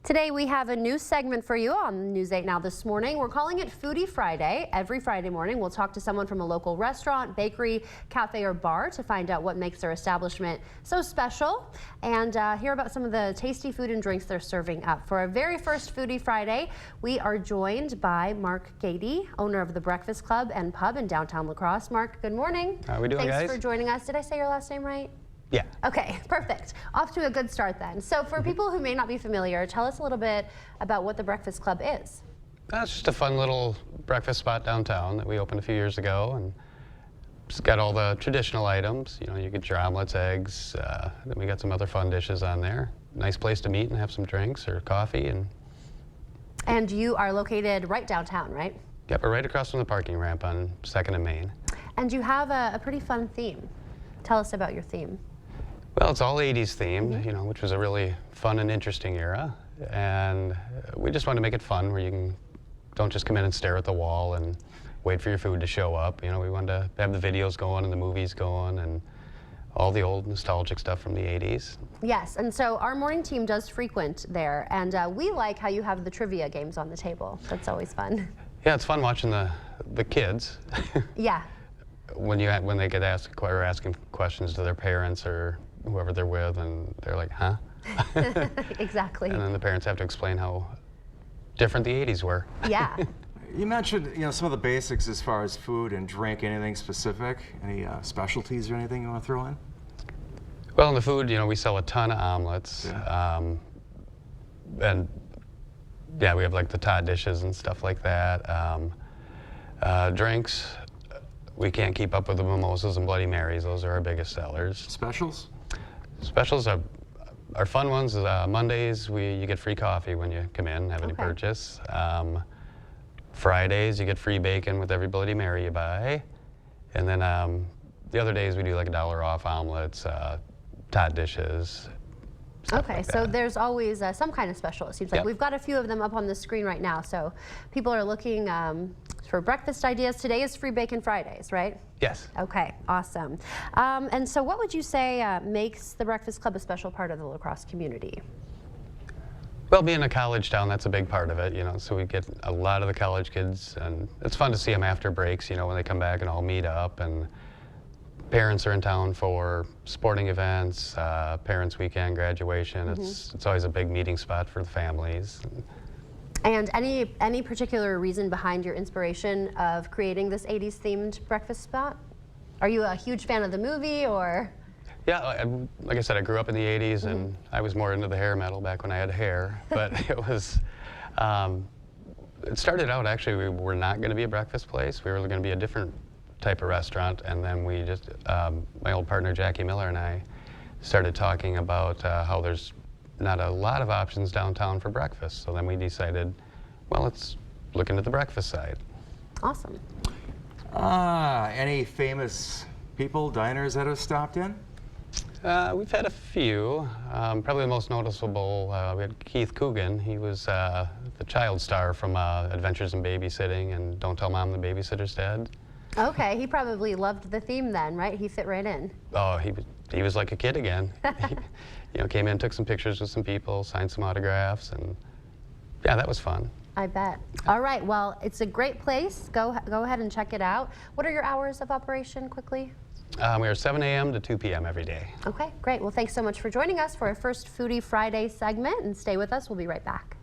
Today we have a new segment for you on News 8 Now this morning. We're calling it Foodie Friday. Every Friday morning we'll talk to someone from a local restaurant, bakery, cafe, or bar to find out what makes their establishment so special and hear about some of the tasty food and drinks they're serving up. For our very first Foodie Friday, we are joined by Mark Goede, owner of the Breakfast Club and Pub in downtown La Crosse. Mark, good morning. How are we doing, guys? Thanks for joining us. Did I say your last name right? Yeah. Okay, perfect. Off to a good start then. So for people who may not be familiar, tell us a little bit about what the Breakfast Club is. It's just a fun little breakfast spot downtown that we opened a few years ago, and it's got all the traditional items. You know, you get your omelets, eggs, then we got some other fun dishes on there. Nice place to meet and have some drinks or coffee. And you are located right downtown, right? Yep, we're right across from the parking ramp on 2nd and Main. And you have a pretty fun theme. Tell us about your theme. Well, it's all 80s themed, you know, which was a really fun and interesting era. And we just wanted to make it fun where you don't just come in and stare at the wall and wait for your food to show up. You know, we wanted to have the videos going and the movies going and all the old nostalgic stuff from the 80s. Yes, and so our morning team does frequent there, and we like how you have the trivia games on the table. That's always fun. Yeah, it's fun watching the kids. Yeah. When they get asked or asking questions to their parents or whoever they're with, and they're like, huh? Exactly. And then the parents have to explain how different the 80s were. Yeah. You mentioned, some of the basics as far as food and drink. Anything specific? Any specialties or anything you want to throw in? Well, in the food, we sell a ton of omelets. Yeah. And yeah, we have like the Todd dishes and stuff like that. Drinks, we can't keep up with the mimosas and Bloody Marys. Those are our biggest sellers. Specials? Specials are our fun ones. Mondays, you get free coffee when you come in and have any purchase. Fridays, you get free bacon with every Bloody Mary you buy. And then the other days, we do like $1 off omelets, Todd dishes. Okay, so there's always some kind of special, it seems like. Yep. We've got a few of them up on the screen right now, so people are looking for breakfast ideas. Today is Free Bacon Fridays, right? Yes. Okay, awesome. And so what would you say makes the Breakfast Club a special part of the La Crosse community? Well, being a college town, that's a big part of it, so we get a lot of the college kids, and it's fun to see them after breaks, when they come back and all meet up, and parents are in town for sporting events, parents' weekend, graduation. It's always a big meeting spot for the families. And any particular reason behind your inspiration of creating this 80s themed breakfast spot? Are you a huge fan of the movie, or? Yeah, like I said, I grew up in the 80s, and I was more into the hair metal back when I had hair. But it started out, actually, we were not going to be a breakfast place. We were going to be a different type of restaurant, and then we just, my old partner Jackie Miller and I started talking about how there's not a lot of options downtown for breakfast. So then we decided, well, let's look into the breakfast side. Awesome. Any famous people, diners that have stopped in? We've had a few. Probably the most noticeable, we had Keith Coogan. He was the child star from Adventures in Babysitting and Don't Tell Mom the Babysitter's Dead. Okay, he probably loved the theme then, right? He fit right in. Oh, he was like a kid again. He, came in, took some pictures with some people, signed some autographs, and yeah, that was fun. I bet. All right, well, it's a great place. Go ahead and check it out. What are your hours of operation, quickly? We are 7 a.m. to 2 p.m. every day. Okay, great. Well, thanks so much for joining us for our first Foodie Friday segment, and stay with us. We'll be right back.